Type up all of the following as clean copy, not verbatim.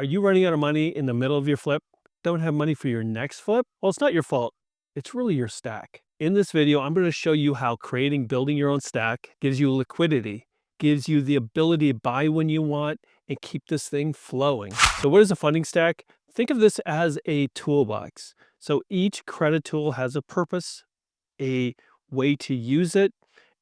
Are you running out of money in the middle of your flip? Don't have money for your next flip? Well, it's not your fault. It's really your stack. In this video, I'm going to show you how building your own stack gives you liquidity, gives you the ability to buy when you want and keep this thing flowing. So what is a funding stack? Think of this as a toolbox. So each credit tool has a purpose, a way to use it,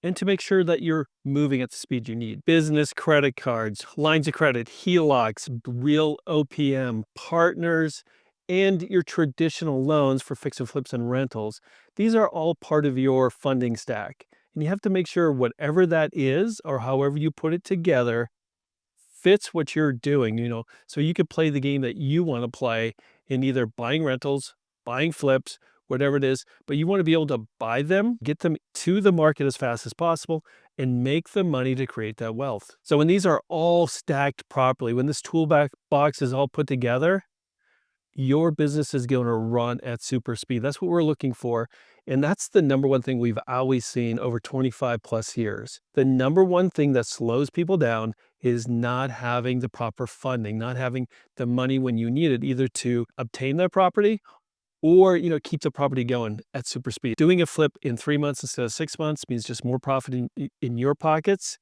and to make sure that you're moving at the speed you need. Business credit cards, lines of credit, HELOCs, real OPM, partners, and your traditional loans for fix and flips and rentals. These are all part of your funding stack. And you have to make sure whatever that is, or however you put it together, fits what you're doing, so you could play the game that you want to play in either buying rentals, buying flips, whatever it is, but you want to be able to buy them, get them to the market as fast as possible, and make the money to create that wealth. So when these are all stacked properly, when this toolbox box is all put together, your business is going to run at super speed. That's what we're looking for. And that's the number one thing we've always seen over 25 plus years. The number one thing that slows people down is not having the proper funding, not having the money when you need it, either to obtain that property or keep the property going at super speed. Doing a flip in 3 months instead of 6 months means just more profit in your pockets,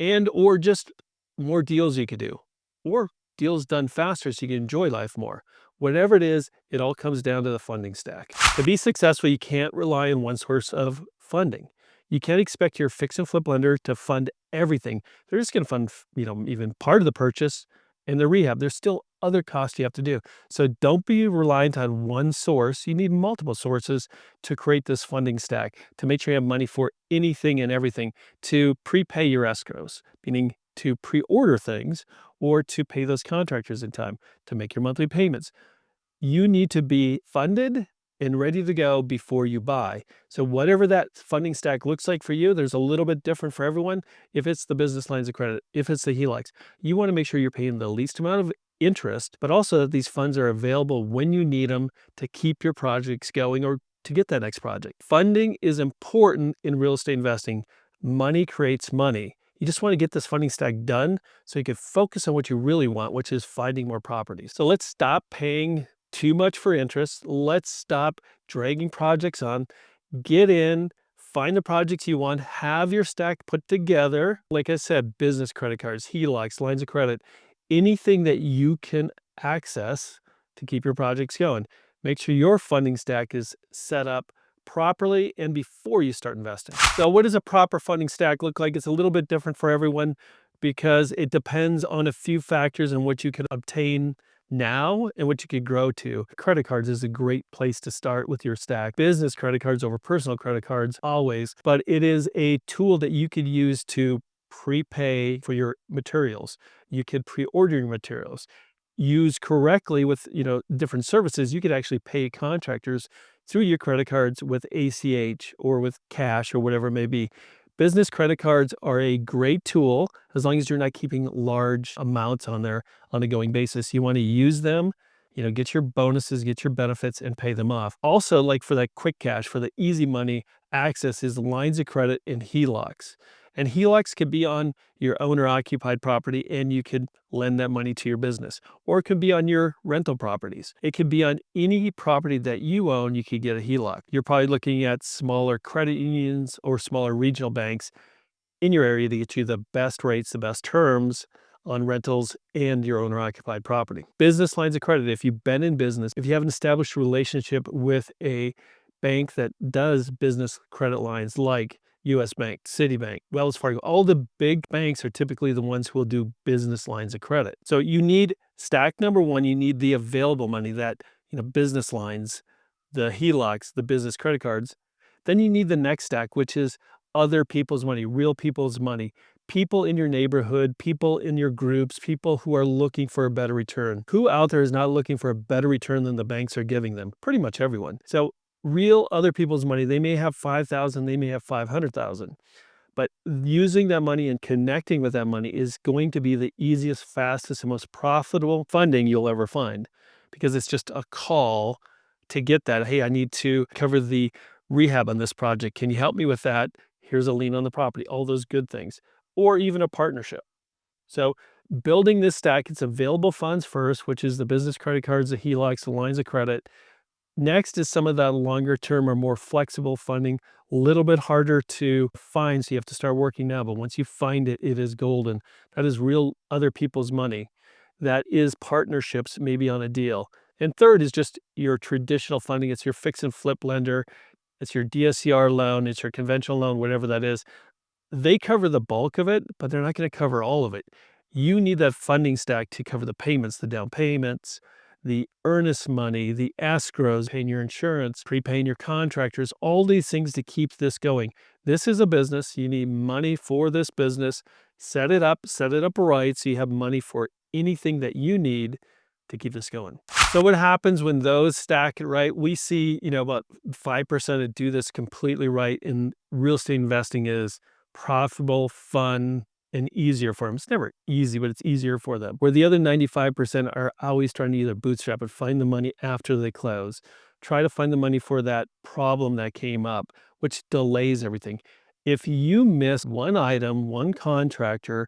and or just more deals you could do, or deals done faster so you can enjoy life more. Whatever it is, it all comes down to the funding stack. To be successful, you can't rely on one source of funding. You can't expect your fix and flip lender to fund everything. They're just going to fund, even part of the purchase and the rehab. There's still other costs you have to do. So don't be reliant on one source. You need multiple sources to create this funding stack, to make sure you have money for anything and everything, to prepay your escrows, meaning to pre-order things, or to pay those contractors in time, to make your monthly payments. You need to be funded and ready to go before you buy. So whatever that funding stack looks like for you, there's a little bit different for everyone. If it's the business lines of credit, if it's the HELOCs, you want to make sure you're paying the least amount of interest, but also that these funds are available when you need them to keep your projects going or to get that next project. Funding is important in real estate investing. Money creates money. You just want to get this funding stack done so you can focus on what you really want, which is finding more properties. So let's stop paying too much for interest. Let's stop dragging projects on. Get in, find the projects you want, have your stack put together. Like I said, business credit cards, HELOCs, lines of credit, anything that you can access to keep your projects going. Make sure your funding stack is set up properly and before you start investing. So what does a proper funding stack look like? It's a little bit different for everyone because it depends on a few factors and what you can obtain now and what you could grow to. Credit cards is a great place to start with your stack. Business credit cards over personal credit cards always, but it is a tool that you could use to prepay for your materials. You could pre-order your materials. Used correctly with different services, you could actually pay contractors through your credit cards with ACH or with cash or whatever it may be. Business credit cards are a great tool as long as you're not keeping large amounts on there on a going basis. You want to use them, get your bonuses, get your benefits, and pay them off. Also, like for that quick cash, for the easy money, access is lines of credit and HELOCs. And HELOCs could be on your owner-occupied property, and you could lend that money to your business. Or it could be on your rental properties. It could be on any property that you own, you could get a HELOC. You're probably looking at smaller credit unions or smaller regional banks in your area to get you the best rates, the best terms on rentals and your owner-occupied property. Business lines of credit, if you've been in business, if you have an established relationship with a bank that does business credit lines like US Bank, Citibank, Wells Fargo, all the big banks are typically the ones who will do business lines of credit. So you need stack number one, you need the available money, that business lines, the HELOCs, the business credit cards. Then you need the next stack, which is other people's money, real people's money, people in your neighborhood, people in your groups, people who are looking for a better return. Who out there is not looking for a better return than the banks are giving them? Pretty much everyone. So real other people's money, they may have 5,000, they may have 500,000, but using that money and connecting with that money is going to be the easiest, fastest, and most profitable funding you'll ever find, because it's just a call to get that. Hey, I need to cover the rehab on this project. Can you help me with that? Here's a lien on the property, all those good things, or even a partnership. So building this stack, it's available funds first, which is the business credit cards, the HELOCs, the lines of credit. Next is some of that longer term or more flexible funding, a little bit harder to find. So you have to start working now. But once you find it, it is golden. That is real other people's money. That is partnerships, maybe on a deal. And third is just your traditional funding. It's your fix and flip lender. It's your DSCR loan. It's your conventional loan, whatever that is. They cover the bulk of it, but they're not going to cover all of it. You need that funding stack to cover the payments, the down payments, the earnest money, the escrows, paying your insurance, prepaying your contractors, all these things to keep this going. This is a business. You need money for this business. Set it up right so you have money for anything that you need to keep this going. So what happens when those stack it right? We see, about 5% that do this completely right in real estate investing is profitable, fun, and easier for them. It's never easy, but it's easier for them. Where the other 95% are always trying to either bootstrap and find the money after they close, try to find the money for that problem that came up, which delays everything. If you miss one item, one contractor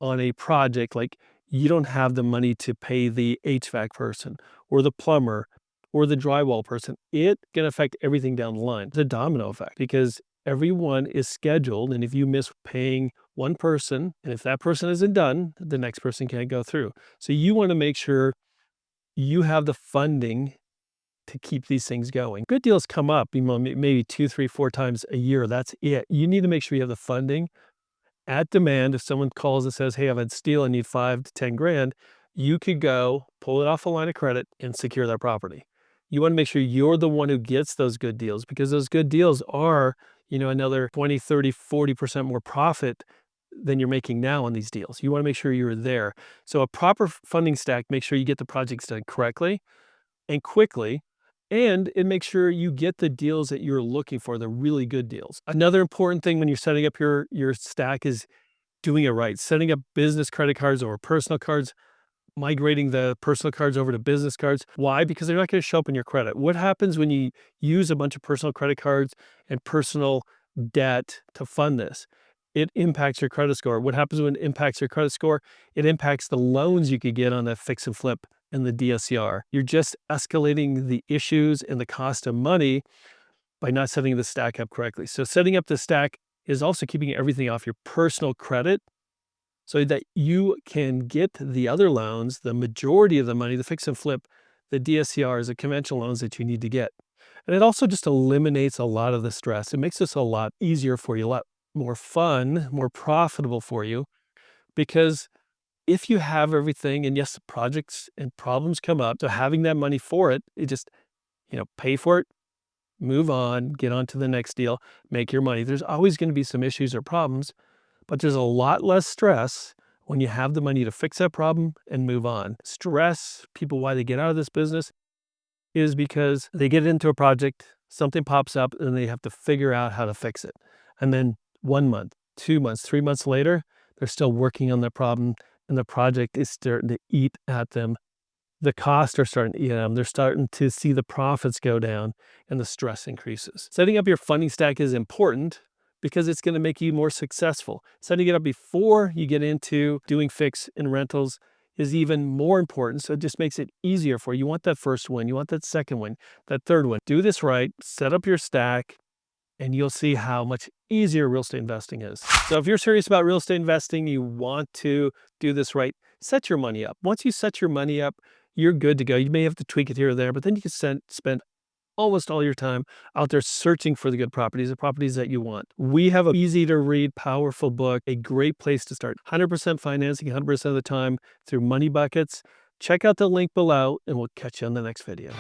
on a project, like you don't have the money to pay the HVAC person or the plumber or the drywall person, it can affect everything down the line. It's a domino effect because everyone is scheduled. And if you miss paying one person, and if that person isn't done, the next person can't go through. So you want to make sure you have the funding to keep these things going. Good deals come up, maybe 2, 3, 4 times a year. That's it. You need to make sure you have the funding at demand. If someone calls and says, hey, I've had steel, I need 5 to 10 grand, you could go pull it off a line of credit and secure that property. You want to make sure you're the one who gets those good deals because those good deals are, another 20, 30, 40% more profit than you're making now on these deals. You want to make sure you're there. So a proper funding stack, make sure you get the projects done correctly and quickly, and it makes sure you get the deals that you're looking for, the really good deals. Another important thing when you're setting up your stack is doing it right. Setting up business credit cards or personal cards, migrating the personal cards over to business cards. Why? Because they're not going to show up in your credit. What happens when you use a bunch of personal credit cards and personal debt to fund this? It impacts your credit score. What happens when it impacts your credit score? It impacts the loans you could get on that fix and flip and the DSCR. You're just escalating the issues and the cost of money by not setting the stack up correctly. So setting up the stack is also keeping everything off your personal credit so that you can get the other loans, the majority of the money, the fix and flip, the DSCRs, the conventional loans that you need to get. And it also just eliminates a lot of the stress. It makes this a lot easier for you, a lot more fun, more profitable for you, because if you have everything, and yes, projects and problems come up, so having that money for it, it just, pay for it, move on, get on to the next deal, make your money. There's always going to be some issues or problems, but there's a lot less stress when you have the money to fix that problem and move on. Stress, people, why they get out of this business is because they get into a project, something pops up, and they have to figure out how to fix it. And then 1 month, 2 months, 3 months later, they're still working on the problem and the project is starting to eat at them. The costs are starting to eat at them. They're starting to see the profits go down and the stress increases. Setting up your funding stack is important because it's going to make you more successful. Setting it up before you get into doing fix and rentals is even more important. So it just makes it easier for you. You want that first win. You want that second win, that third win. Do this right. Set up your stack and you'll see how much easier real estate investing is. So if you're serious about real estate investing, you want to do this right, set your money up. Once you set your money up, you're good to go. You may have to tweak it here or there, but then you can spend almost all your time out there searching for the good properties, the properties that you want. We have an easy to read, powerful book, a great place to start. 100% financing, 100% of the time through money buckets. Check out the link below and we'll catch you on the next video.